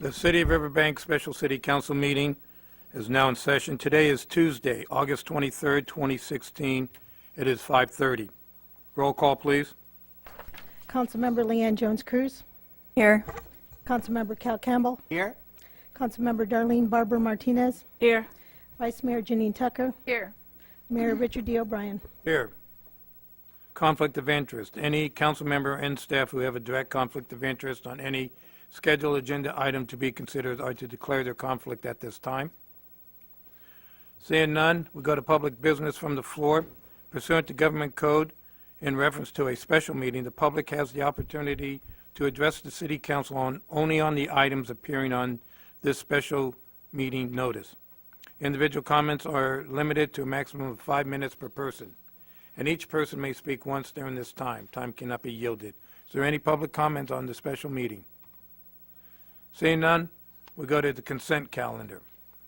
The City of Riverbank Special City Council meeting is now in session. Today is Tuesday, August 23rd, 2016. It is 5:30. Roll call, please. Councilmember Leanne Jones-Cruz. Here. Councilmember Cal Campbell. Here. Councilmember Darlene Barber Martinez. Here. Vice Mayor Janine Tucker. Here. Mayor Richard D. O'Brien. Here. Conflict of interest. Any council member and staff who have a direct conflict of interest on any scheduled agenda item to be considered are to declare their conflict at this time. Seeing none, we go to public business from the floor. Pursuant to Government Code, in reference to a special meeting, the public has the opportunity to address the City Council only on the items appearing on this special meeting notice. Individual comments are limited to a maximum of 5 minutes per person, and each person may speak once during this time. Time cannot be yielded. Is there any public comments on the special meeting? Seeing none, we go to the consent calendar,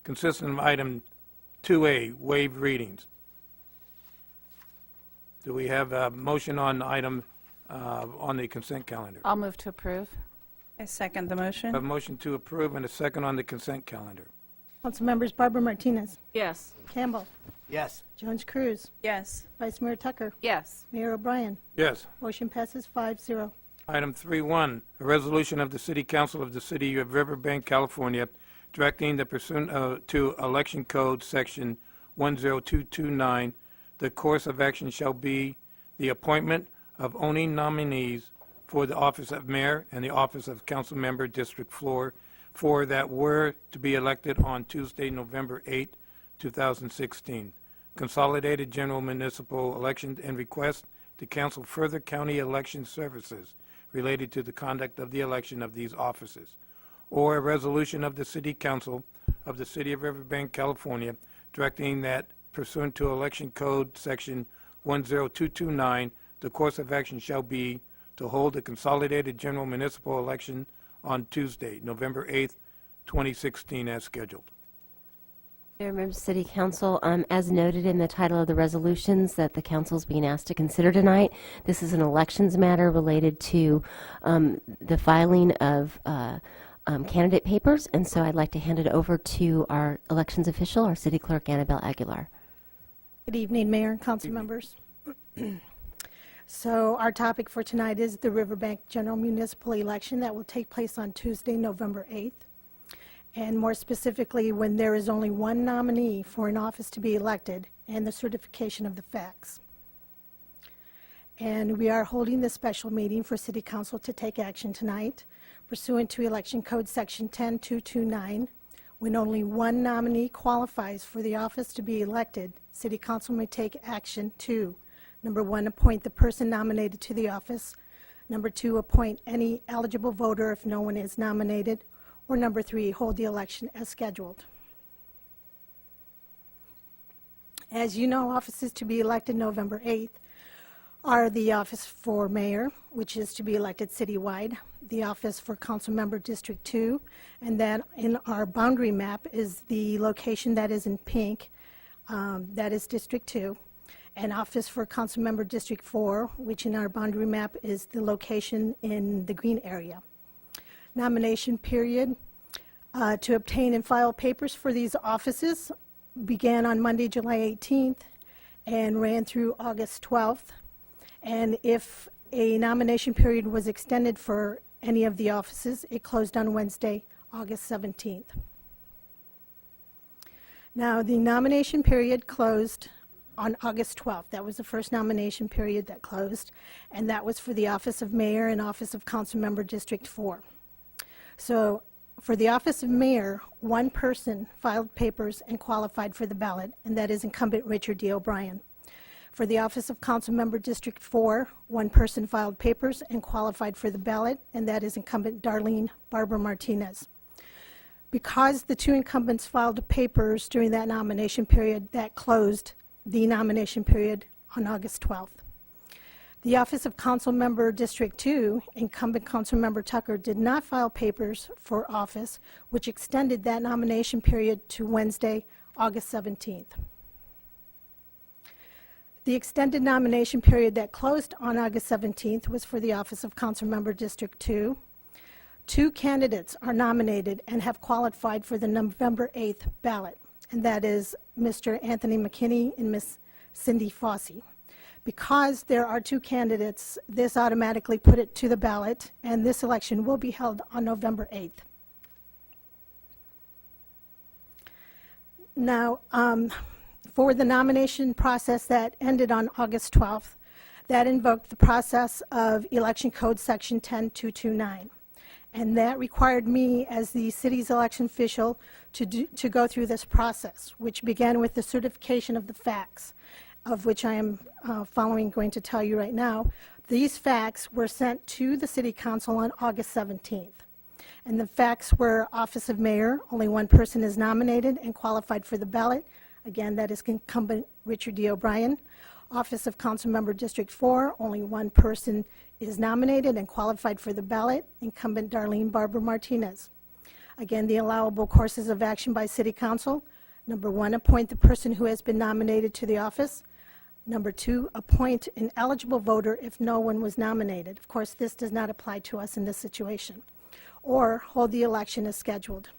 consisting of item 2A, waived readings. Do we have a motion on item on the consent calendar? I'll move to approve. I second the I have motion. a motion to approve and a second on the consent calendar. Councilmembers Barber Martinez. Yes. Campbell. Yes. Jones-Cruz. Yes. Vice Mayor Tucker. Yes. Mayor O'Brien. Yes. Motion passes 5-0. Item 3.1, a resolution of the City Council of the City of Riverbank, California, directing the pursuant to Election Code Section 10229, the course of action shall be the appointment of only nominees for the office of mayor and the office of council member District 4 that were to be elected on Tuesday, November 8, 2016. Consolidated general municipal elections and request to cancel further county election services related to the conduct of the election of these offices, or a resolution of the City Council of the City of Riverbank, California, directing that pursuant to Election Code Section 10229, the course of action shall be to hold a consolidated general municipal election on Tuesday, November 8th, 2016, as scheduled. Mayor, members of City Council, as noted in the title of the resolutions that the Council is being asked to consider tonight, this is an elections matter related to the filing of candidate papers, and so I'd like to hand it over to our elections official, our City Clerk, Annabelle Aguilar. Good evening, Mayor and council members. So our topic for tonight is the Riverbank General Municipal Election that will take place on Tuesday, November 8th. And more specifically, when there is only one nominee for an office to be elected and the certification of the facts. And we are holding this special meeting for City Council to take action tonight pursuant to Election Code Section 10229. When only one nominee qualifies for the office to be elected, City Council may take action to, number 1, appoint the person nominated to the office, number 2, appoint any eligible voter if no one is nominated, or number 3, hold the election as scheduled. As you know, offices to be elected November 8th are the office for mayor, which is to be elected citywide, the office for council member District 2, and then in our boundary map is the location that is in pink, that is District 2, and office for council member District 4, which in our boundary map is the location in the green area. Nomination period to obtain and file papers for these offices began on Monday, July 18th, and ran through August 12th. And if a nomination period was extended for any of the offices, it closed on Wednesday, August 17th. Now, the nomination period closed on August 12th. That was the first nomination period that closed, and that was for the office of mayor and office of council member District 4. So for the office of mayor, one person filed papers and qualified for the ballot, and that is incumbent Richard D. O'Brien. For the office of council member District 4, one person filed papers and qualified for the ballot, and that is incumbent Darlene Barber Martinez. Because the two incumbents filed papers during that nomination period, that closed the nomination period on August 12th. The office of council member District 2, incumbent council member Tucker did not file papers for office, which extended that nomination period to Wednesday, August 17th. The extended nomination period that closed on August 17th was for the office of council member District 2. 2 candidates are nominated and have qualified for the November 8th ballot, and that is Mr. Anthony McKinney and Ms. Cindy Fossey. Because there are 2 candidates, this automatically put it to the ballot, and this election will be held on November 8th. Now, for the nomination process that ended on August 12th, that invoked the process of Election Code Section 10229. And that required me, as the city's election official, to go through this process, which began with the certification of the facts, of which I am going to tell you right now. These facts were sent to the City Council on August 17th. And the facts were office of mayor, only 1 person is nominated and qualified for the ballot. Again, that is incumbent Richard D. O'Brien. Office of Council Member District 4, only 1 person is nominated and qualified for the ballot, incumbent Darlene Barber Martinez. Again, the allowable courses of action by City Council: number 1, appoint the person who has been nominated to the office. Number 2, appoint an eligible voter if no one was nominated. Of course, this does not apply to us in this situation. Or hold the election as scheduled.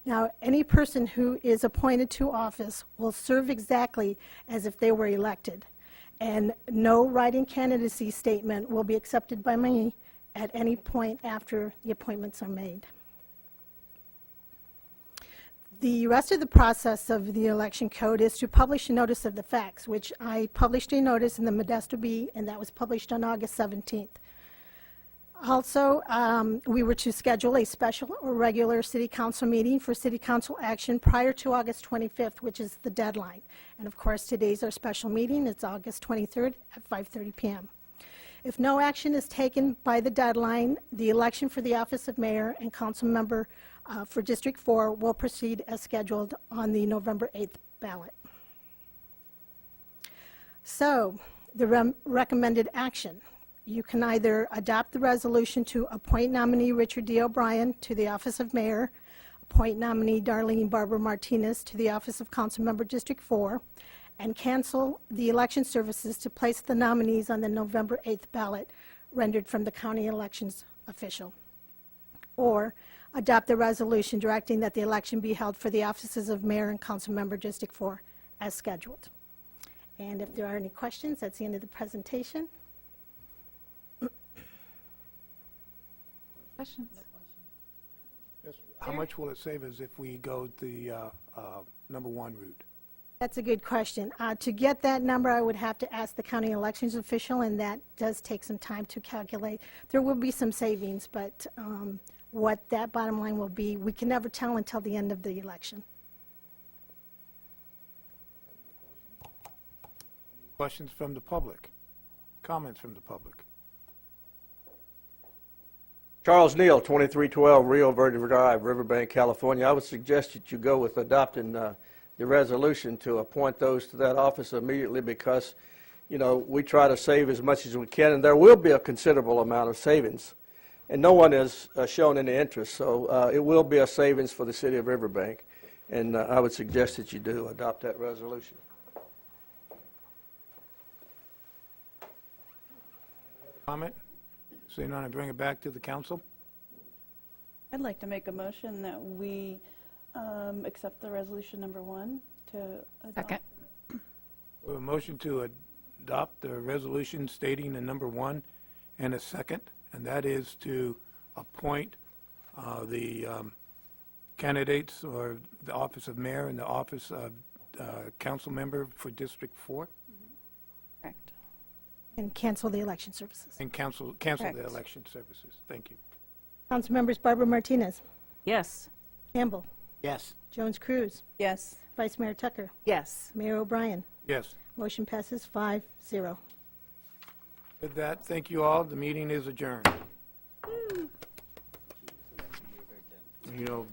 Now, any person who is appointed to office will serve exactly as if they were elected, and no writing candidacy statement will be accepted by me at any point after the appointments are made. The rest of the process of the election code is to publish a notice of the facts, which I published a notice in the Modesto Bee, and that was published on August 17th. Also, we were to schedule a special or regular City Council meeting for City Council action prior to August 25th, which is the deadline. And of course, today's our special meeting. It's August 23rd at 5:30 p.m. If no action is taken by the deadline, the election for the office of mayor and council member for District 4 will proceed as scheduled on the November 8th ballot. So, the recommended action. You can either adopt the resolution to appoint nominee Richard D. O'Brien to the office of mayor, appoint nominee Darlene Barber Martinez to the office of Councilmember District 4, and cancel the election services to place the nominees on the November 8th ballot rendered from the county elections official. Or adopt the resolution directing that the election be held for the offices of mayor and Councilmember District 4 as scheduled. And if there are any questions, that's the end of the presentation. Questions? Yes. How much will it save us if we go the number 1 route? That's a good question. To get that number, I would have to ask the county elections official, and that does take some time to calculate. There will be some savings, but what that bottom line will be, we can never tell until the end of the election. Questions from the public? Comments from the public? Charles Neal, 2312 Rio Verde Drive, Riverbank, California. I would suggest that you go with adopting the resolution to appoint those to that office immediately because, you know, we try to save as much as we can, and there will be a considerable amount of savings. And no one has shown any interest, so it will be a savings for the city of Riverbank. And I would suggest that you do adopt that resolution. Comment? Seeing none, I bring it back to the council. I'd like to make a motion that we accept the resolution number 1 to adopt. Second. We have a motion to adopt the resolution stating the number 1 and a second, and that is to appoint the candidates or the office of mayor and the office of council member for District 4, Correct. And cancel the election services. and cancel the Correct. election services. Thank you. Council members Barbara Martinez, Yes. Campbell, Yes. Jones Cruz, Yes. Vice Mayor Tucker, Yes. Mayor O'Brien. Yes. Motion passes 5-0. With that, thank you all. The meeting is adjourned. You know,